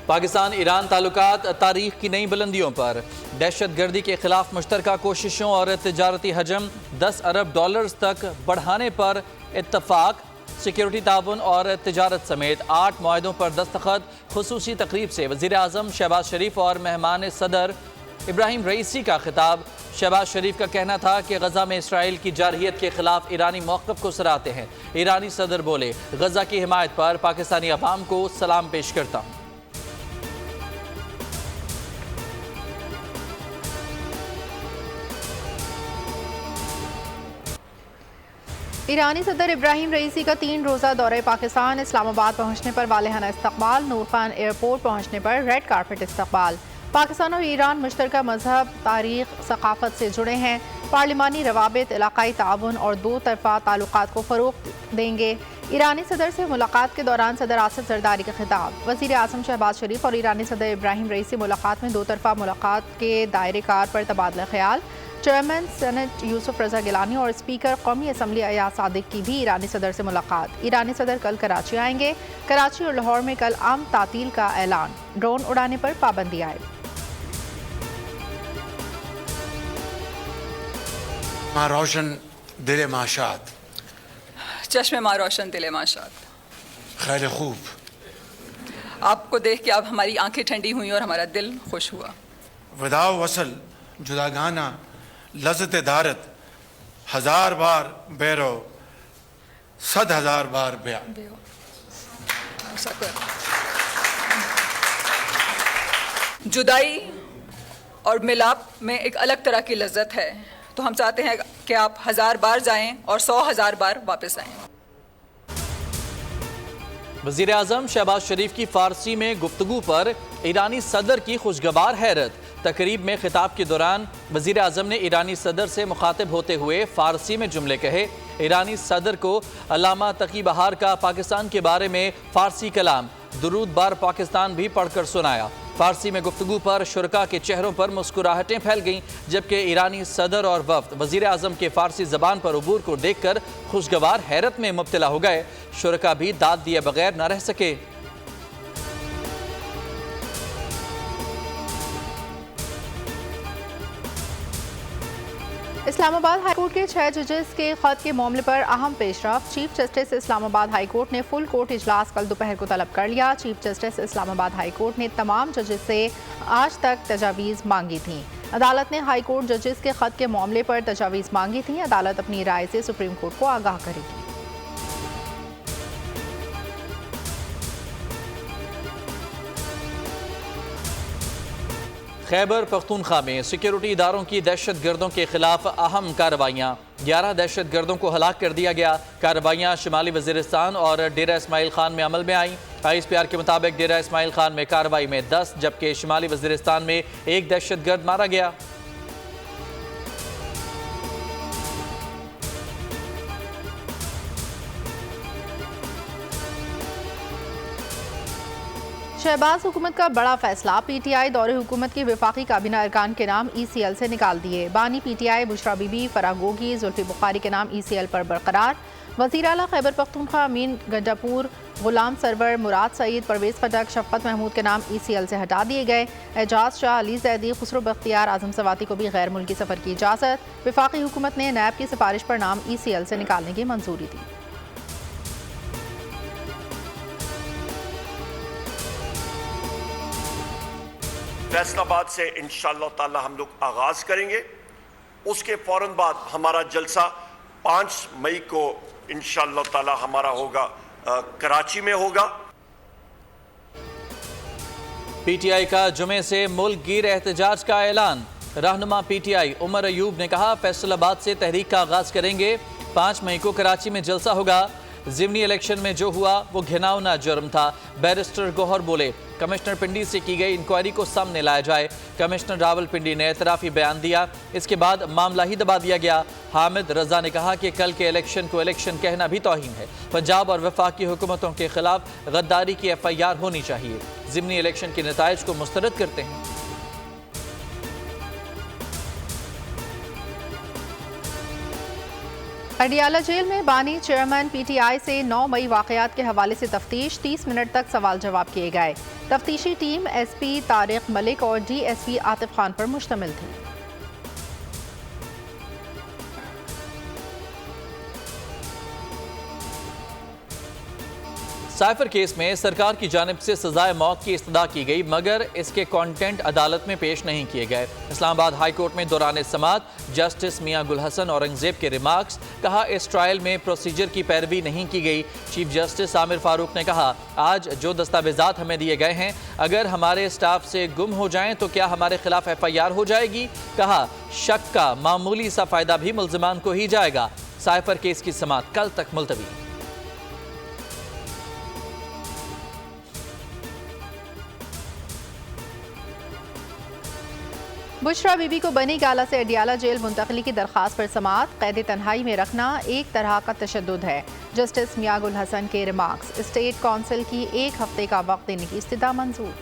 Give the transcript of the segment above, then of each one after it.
Pakistan Iran ताल्लुकात तारीख की नई बुलंदियों पर। दहशत गर्दी के खिलाफ मुश्तरका कोशिशों और तिजारती हजम $10 अरब तक बढ़ाने पर इत्तफाक। सिक्योरिटी ताउन और तिजारत समेत 8 मुआहदों पर दस्तखत। खुसूसी तकरीब से वज़ीर आज़म शहबाज शरीफ और मेहमान सदर इब्राहिम रईसी का खिताब। शहबाज शरीफ का कहना था कि गजा में इसराइल की जारहियत के खिलाफ ईरानी मौक़िफ़ को सराहते हैं। ईरानी सदर बोले, गजा की हिमायत पर पाकिस्तानी अवाम को सलाम पेश करता हूँ। ईरानी सदर इब्राहिम रईसी का 3 रोज़ा दौरे पाकिस्तान। इस्लामाबाद पहुंचने पर वालेहाना इस्तकबाल। नूर खान एयरपोर्ट पहुंचने पर रेड कारपेट इस्तकबाल। पाकिस्तान और ईरान मुश्तरका मजहब, तारीख, सकाफत से जुड़े हैं। पार्लिमानी रवाबित, इलाकाई ताउन और 2 तरफ़ा ताल्लुकात को फ़रोग़ देंगे। ईरानी सदर से मुलाकात के दौरान सदर आसिफ जरदारी का खिताब। वज़ीर आज़म शहबाज शरीफ और ईरानी सदर इब्राहिम रईसी मुलाकात में 2 तरफ़ा मुलाकात के दायरे कार पर तबादला ख्याल। चेयरमैन सेनेट यूसुफ रज़ा गिलानी और स्पीकर कौमी असम्बली अयाज सादिक की भी ईरानी सदर से मुलाकात। ईरानी सदर कल कराची आएंगे। कराची और लाहौर में कल आम तातील का ऐलान। ड्रोन उड़ाने पर पाबंदी आए। माँ रोशन दिल माशात, चश्मे माँ रोशन दिल माशात। खैर खूब। आपको देख के अब हमारी आंखें ठंडी हुई और हमारा दिल खुश हुआ। वदाव वसल जुदागाना लज़्ज़त दारत, 1000 बार बैरो 100,000 बार ब्या। जुदाई और मिलाप में एक अलग तरह की लज्जत है, तो हम चाहते हैं कि आप 1000 बार जाएं और 100,000 बार वापस आएं। वज़ीर आज़म शहबाज शरीफ की फ़ारसी में गुफ्तगू पर ईरानी सदर की खुशगवार हैरत। तकरीब में खिताब के दौरान वज़ीर आज़म ने ईरानी सदर से मुखातिब होते हुए फ़ारसी में जुमले कहे। ईरानी सदर को अल्लामा तकी बहार का पाकिस्तान के बारे में फ़ारसी कलाम दुरूद बार पाकिस्तान भी पढ़कर सुनाया। फ़ारसी में गुफ्तगू पर शुरका के चेहरों पर मुस्कुराहटें फैल गईं, जबकि ईरानी सदर और वफ़द वज़ीर आज़म के फ़ारसी ज़बान पर अबूर को देख कर खुशगवार हैरत में मुब्तला हो गए। शुरका भी दाद दिए बगैर न रह सके। इस्लामाबाद हाईकोर्ट के 6 जजेस के खत के मामले पर अहम पेशरफ। चीफ जस्टिस इस्लामाबाद हाईकोर्ट ने फुल कोर्ट इजलास कल दोपहर को तलब कर लिया। चीफ जस्टिस इस्लामाबाद हाईकोर्ट ने तमाम जजेस से आज तक तजावीज़ मांगी थी। अदालत ने हाईकोर्ट जजेस के खत के मामले पर तजावीज़ मांगी थी। अदालत अपनी राय से सुप्रीम कोर्ट को आगाह करेगी। खैबर पख्तूनख्वा में सिक्योरिटी इदारों की दहशत गर्दों के खिलाफ अहम कार्रवाइयाँ। 11 दहशत गर्दों को हलाक कर दिया गया। कार्रवाइयाँ शिमाली वज़ीरिस्तान और डेरा इस्माइल खान में अमल में आई। ISPR के मुताबिक डेरा इस्माइल खान में कार्रवाई में 10 जबकि शिमाली वज़ीरिस्तान में 1 दहशत गर्द मारा गया। शहबाज हुकूमत का बड़ा फैसला। PTI दौरे हुकूमत की वफाकी काबीना अरकान के नाम ECL से निकाल दिए। बानी PTI बुशरा बीबी, फराह गोगी, जुल्फी बुखारी के नाम ECL पर बरकरार। वज़ीर आला खैबर पख्तूनख्वा अमीन गंडापुर, गुलाम सरवर, मुराद सईद, परवेज़ खटक, शफ़क़त महमूद के नाम ECL से हटा दिए गए। एजाज शाह, अली जैदी, खुसरो बख्तियार, आज़म सवाती को भी गैर मुल्की सफ़र की इजाज़त। वफाकी हुकूमत ने नैब की सिफारिश पर नाम ECL से निकालने की मंजूरी दी। फैसलाबाद से इंशाअल्लाह ताला हम लोग आगाज करेंगे। उसके फौरन बाद हमारा जलसा 5 मई को इंशाअल्लाह ताला हमारा होगा कराची में होगा। PTI का जुमे से मुल्क गिर एहतजाज का ऐलान। रहनुमा PTI उमर अयूब ने कहा, फैसलाबाद से तहरीक का आगाज करेंगे। 5 मई को कराची में जलसा होगा। ज़िमनी इलेक्शन में जो हुआ वो घिनौना जुर्म था। बैरिस्टर गौहर बोले, कमिश्नर पिंडी से की गई इंक्वायरी को सामने लाया जाए। कमिश्नर रावलपिंडी ने एतराफ़ी बयान दिया। इसके बाद मामला ही दबा दिया गया। हामिद रजा ने कहा कि कल के इलेक्शन को इलेक्शन कहना भी तौहीन है। पंजाब और वफाकी हुकूमतों के खिलाफ गद्दारी की FIR होनी चाहिए। ज़िमनी इलेक्शन के नताइज को मुस्तरद करते हैं। अडियाला जेल में बानी चेयरमैन पीटीआई से 9 मई वाकयात के हवाले से तफ्तीश, 30 मिनट तक सवाल जवाब किए गए। तफ्तीशी टीम एसपी तारिक मलिक और डीएसपी आतिफ खान पर मुश्तमिल थी। साइफर केस में सरकार की जानिब से सजाए मौत की इस्तदा की गई, मगर इसके कंटेंट अदालत में पेश नहीं किए गए। इस्लामाबाद हाई कोर्ट में दौरान समाअत जस्टिस मियां गुल हसन औरंगजेब के रिमार्क्स, कहा इस ट्रायल में प्रोसीजर की पैरवी नहीं की गई। चीफ जस्टिस आमिर फारूक ने कहा, आज जो दस्तावेजात हमें दिए गए हैं, अगर हमारे स्टाफ से गुम हो जाएं तो क्या हमारे खिलाफ FIR हो जाएगी। कहा, शक का मामूली सा फायदा भी मुल्जिमान को ही जाएगा। साइफर केस की समाअत कल तक मुलतवी। बुशरा बीबी को बनी गाला से अडियाला जेल मुंतकली की दरख्वास्त पर समाअत, कैद तन्हाई में रखना एक तरह का तशद्दुद है। जस्टिस मियां गुल हसन के रिमार्क्स, स्टेट काउंसिल की 1 हफ्ते का वक्त देने की इस्तदा मंजूर।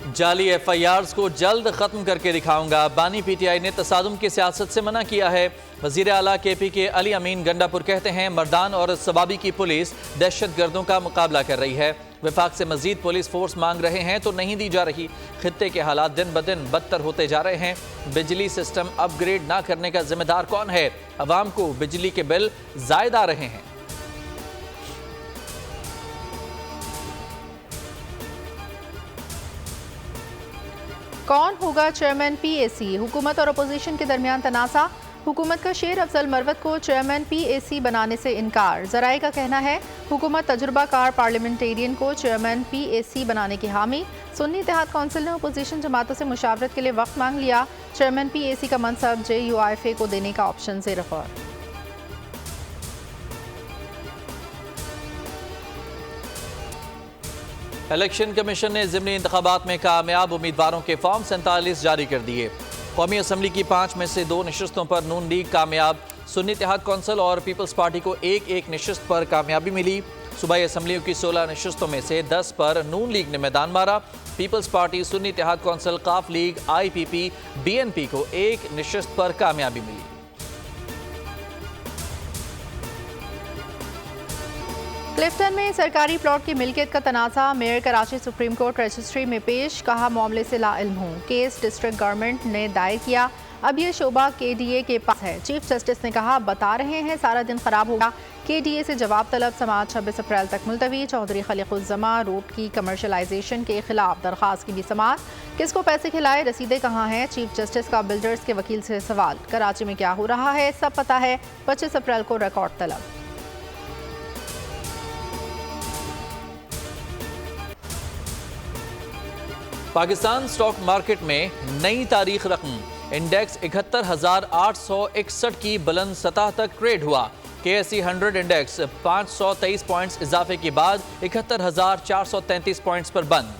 जाली FIRs को जल्द खत्म करके दिखाऊंगा, बानी PTI ने तसादुम की सियासत से मना किया है। वजीर आला KP के अली अमीन गंडापुर कहते हैं, मर्दान और सबाबी की पुलिस दहशत गर्दों का मुकाबला कर रही है। विफाक से मजीद पुलिस फोर्स मांग रहे हैं तो नहीं दी जा रही। खित्ते के हालात दिन ब दिन बदतर होते जा रहे हैं। बिजली सिस्टम अपग्रेड ना करने का जिम्मेदार कौन है? अवाम को बिजली के बिल जायद आ रहे हैं। कौन होगा चेयरमैन PAC? हुकूमत और अपोजिशन के दरमियान तनाज़ा। हुकूमत का शेर अफजल मरवत को चेयरमैन PAC बनाने से इनकार। जराए का कहना है, हुकूमत तजुर्बाकार पार्लियामेंटेरियन को चेयरमैन PAC बनाने की हामी। सुन्नी इत्तेहाद कौंसिल ने अपोजिशन जमातों से मुशावरत के लिए वक्त मांग लिया। चेयरमैन PAC का मनसब JUIFA को देने का ऑप्शन ज़ेर गौर। इलेक्शन कमीशन ने ज़िमनी इंतखाबात में कामयाब उम्मीदवारों के फॉर्म 47 जारी कर दिए। कौमी असम्बली की 5 में से 2 नशस्तों पर नून लीग कामयाब। सुन्नी इत्तेहाद कौंसिल और पीपल्स पार्टी को एक नशस्त पर कामयाबी मिली। सूबाई असम्बलियों की 16 नशस्तों में से 10 पर नून लीग ने मैदान मारा। पीपल्स पार्टी, सुन्नी इत्तेहाद कौंसिल, काफ लीग, IPP, BNP को 1 नशस्त पर कामयाबी मिली। क्लिफ्टन में सरकारी प्लॉट की मिल्कियत का तनाज़ा। Mayor Karachi supreme court registry में पेश, कहा मामले से लाइल्म हूँ। केस डिस्ट्रिक्ट गवर्नमेंट ने दायर किया, अब ये शोबा KDA के पास है। चीफ जस्टिस ने कहा, बता रहे हैं सारा दिन खराब होगा। KDA से जवाब तलब। समाअत 26 अप्रैल तक मुलतवी। चौधरी खलीकुज़्ज़मा रोड की कमर्शलाइजेशन के खिलाफ दरख्वास्त की भी समाअत। किसको पैसे खिलाए, रसीदें कहाँ हैं? चीफ जस्टिस का बिल्डर्स के वकील से सवाल। कराची में क्या हो रहा है सब पता है। 25 अप्रैल को रिकॉर्ड तलब। पाकिस्तान स्टॉक मार्केट में नई तारीख रकम। इंडेक्स 71,861 की बुलंद सतह तक ट्रेड हुआ। KSE 100 इंडेक्स 523 पॉइंट्स इजाफे के बाद 71,433 पॉइंट्स पर बंद।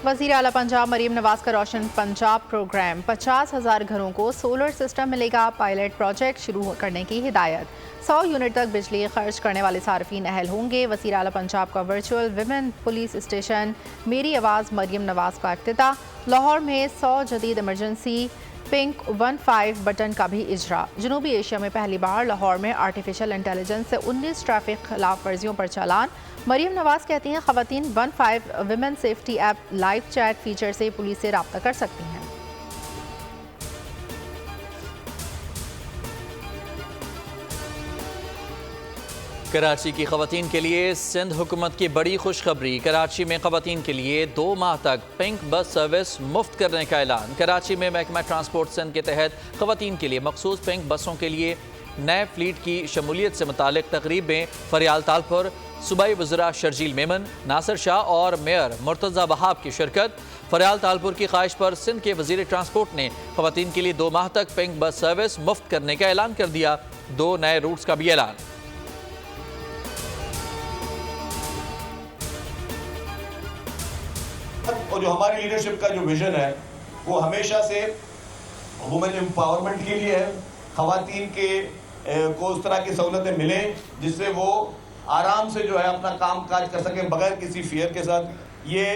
वज़ीर आला पंजाब मरीम नवाज का रोशन पंजाब प्रोग्राम। 50,000 घरों को सोलर सिस्टम मिलेगा। पायलट प्रोजेक्ट शुरू करने की हिदायत। 100 यूनिट तक बिजली खर्च करने वाले सार्फिन अहल होंगे। वज़ीर आला पंजाब का वर्चुअल विमेन पुलिस स्टेशन मेरी आवाज़ मरीम नवाज का इफ्तिताह। लाहौर में 100 जदीद इमरजेंसी पिंक 15 बटन का भी इजरा। जनूबी एशिया में पहली बार लाहौर में आर्टिफिशियल इंटेलिजेंस से 19 ट्रैफिक खिलाफ वर्जियों पर चालान। मरीम नवाज कहती हैं, ख़वातीन 15 women safety app live chat feature से पुलिस से रब्ता कर सकती हैं। कराची की ख़वातीन के लिए सिंध हुकूमत की बड़ी खुशखबरी। कराची में ख़वातीन के लिए 2 माह तक पिंक बस सर्विस मुफ्त करने का ऐलान। कराची में महकमा ट्रांसपोर्ट सिंध के तहत ख़वातीन के लिए मखसूस पिंक बसों के लिए नए फ्लीट की शमूलियत से मुतालिक तकरीब में फरियाल तालपुर, सूबाई वज़रा शर्जील मेमन, नासिर शाह और मेयर मुर्तज़ा वहाब की शिरकत। फरियाल तालपुर की ख्वाहिश पर सिंध के वज़ीर ट्रांसपोर्ट ने ख़वातीन के लिए 2 माह तक पिंक बस सर्विस मुफ्त करने का ऐलान कर दिया। 2 नए रूट्स का भी ऐलान। और जो हमारी लीडरशिप का जो विजन है वो हमेशा से वुमेन एम्पावरमेंट के लिए है, खवातीन के को उस तरह की सहूलतें मिले जिससे वो आराम से जो है अपना काम काज कर सके बगैर किसी फियर के साथ। ये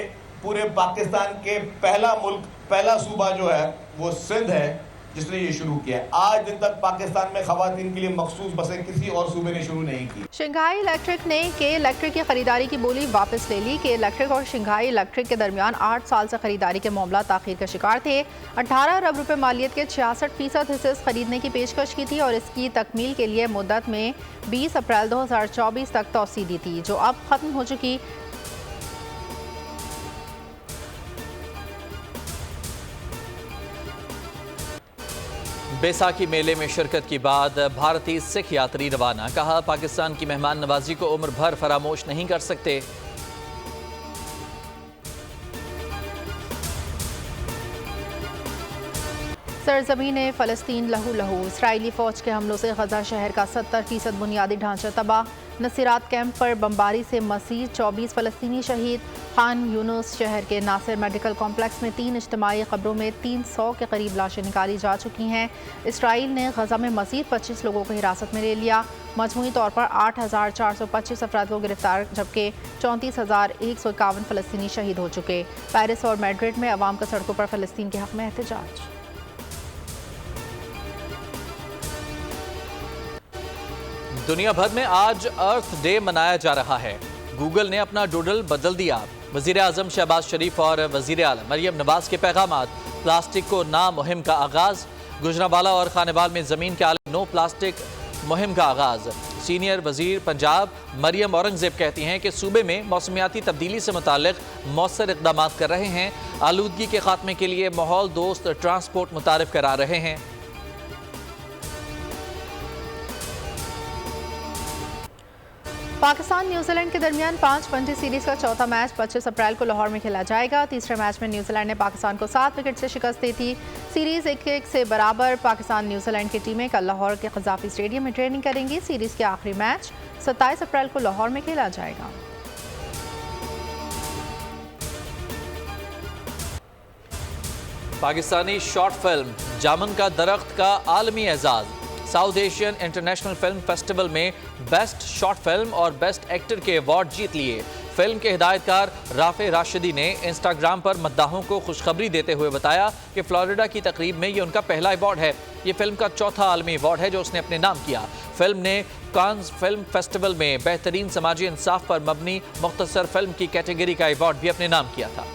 पूरे पाकिस्तान के पहला मुल्क, पहला सूबा जो है वो सिंध है जिसने ये शुरू किया है। आज दिन तक पाकिस्तान में खवातीन के लिए मखसूस बसें किसी और सूबे ने शुरू नहीं की। शंघाई इलेक्ट्रिक ने के इलेक्ट्रिक की खरीदारी की बोली वापस ले ली। के इलेक्ट्रिक और शंघाई इलेक्ट्रिक के दरमियान 8 साल से खरीदारी के मामला ताखीर का शिकार थे। 18 अरब रुपए मालियत के 66% हिस्से खरीदने की पेशकश की थी और इसकी तकमील के लिए मुद्दत में 20 अप्रैल 2024 तक तौसी दी थी, जो अब खत्म हो चुकी। बैसाखी मेले में शिरकत के बाद भारतीय सिख यात्री रवाना। कहा, पाकिस्तान की मेहमान नवाजी को उम्र भर फरामोश नहीं कर सकते। सरजमीन फ़लस्तीन लहू लहू। इसराइली फ़ौज के हमलों से गजा शहर का 70% बुनियादी ढांचा तबाह। नसीरात कैंप पर बमबारी से मसीह 24 फ़लस्तीनी शहीद। खान यूनुस शहर के नासिर मेडिकल कॉम्प्लेक्स में 3 इज्तिमाई कब्रों में 300 के करीब लाशें निकाली जा चुकी हैं। इसराइल ने गजा में मज़ीद 25 लोगों को हिरासत में ले लिया। मजमूई तौर पर 8,425 अफराद को गिरफ्तार, जबकि 34,151 फ़लस्तीनी शहीद हो चुके। पेरिस और मैड्रिड में अवाम का सड़कों पर फ़लस्तीन के हक़ में एहतजाज। दुनिया भर में आज अर्थ डे मनाया जा रहा है। गूगल ने अपना डूडल बदल दिया। वज़ीर आज़म शहबाज शरीफ और वज़ीर आला मरियम नवाज के पैगामात। प्लास्टिक को ना मुहिम का आगाज़। गुजरांवाला और खानेवाल में ज़मीन के आले नो प्लास्टिक मुहिम का आगाज़। सीनियर वज़ीर पंजाब मरियम औरंगज़ेब कहती हैं कि सूबे में मौसमियाती तब्दीली से मुताल्लिक़ मौसर इक़दाम कर रहे हैं। आलूदगी के खात्मे के लिए माहौल दोस्त ट्रांसपोर्ट मुतारिफ करा रहे हैं। पाकिस्तान न्यूजीलैंड के दरमियान 5 वनडे सीरीज का चौथा मैच 25 अप्रैल को लाहौर में खेला जाएगा। तीसरे मैच में न्यूजीलैंड ने पाकिस्तान को 7 विकेट से शिकस्त दी थी। सीरीज 1-1 से बराबर। पाकिस्तान न्यूजीलैंड की टीमें कल लाहौर के क़ज़ाफ़ी स्टेडियम में ट्रेनिंग करेंगी। सीरीज के आखिरी मैच 27 अप्रैल को लाहौर में खेला जाएगा। पाकिस्तानी शॉर्ट फिल्म जामन का दरख्त का आलमी एजाज़। South Asian international film festival में बेस्ट शॉर्ट फिल्म और बेस्ट एक्टर के अवार्ड जीत लिए। फिल्म के हिदायतकार राफे राशिदी ने इंस्टाग्राम पर मद्दाहों को खुशखबरी देते हुए बताया कि फ्लोरिडा की तकरीब में ये उनका पहला अवार्ड है। ये फिल्म का चौथा आलमी अवार्ड है जो उसने अपने नाम किया। फिल्म ने कांस फिल्म फेस्टिवल में बेहतरीन समाजी इंसाफ पर मबनी मुख्तसर फिल्म की कैटेगरी का अवार्ड भी अपने नाम किया था।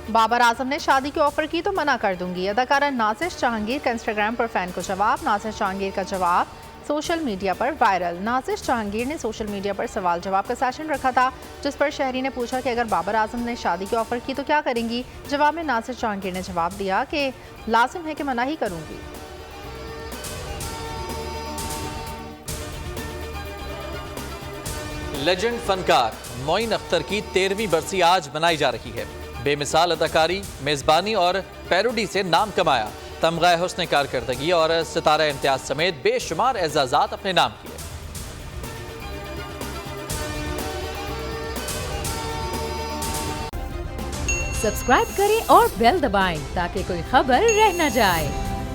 बाबर आजम ने शादी की ऑफर की तो मना कर दूंगी। अदाकारा नाज़िश जहांगीर का इंस्टाग्राम पर फैन को जवाब। नाज़िश जहांगीर का जवाब सोशल मीडिया पर वायरल। नाज़िश जहांगीर ने सोशल मीडिया पर सवाल जवाब का सेशन रखा था, जिस पर शहरी ने पूछा कि अगर बाबर आजम ने शादी की ऑफर की तो क्या करेंगी। जवाब में नाज़िश जहांगीर ने जवाब दिया कि लाजिम है कि मना ही करूंगी। लेजेंड फनकार मोइन अख्तर की 13वीं बरसी आज मनाई जा रही है। बेमिसाल अदाकारी, मेज़बानी और पैरोडी से नाम कमाया। तमगा हुस्न कारकर्दगी और सितारा इम्तियाज समेत बेशुमार एजाज़ात अपने नाम किए। सब्सक्राइब करें और बेल दबाएं ताकि कोई खबर रह न जाए।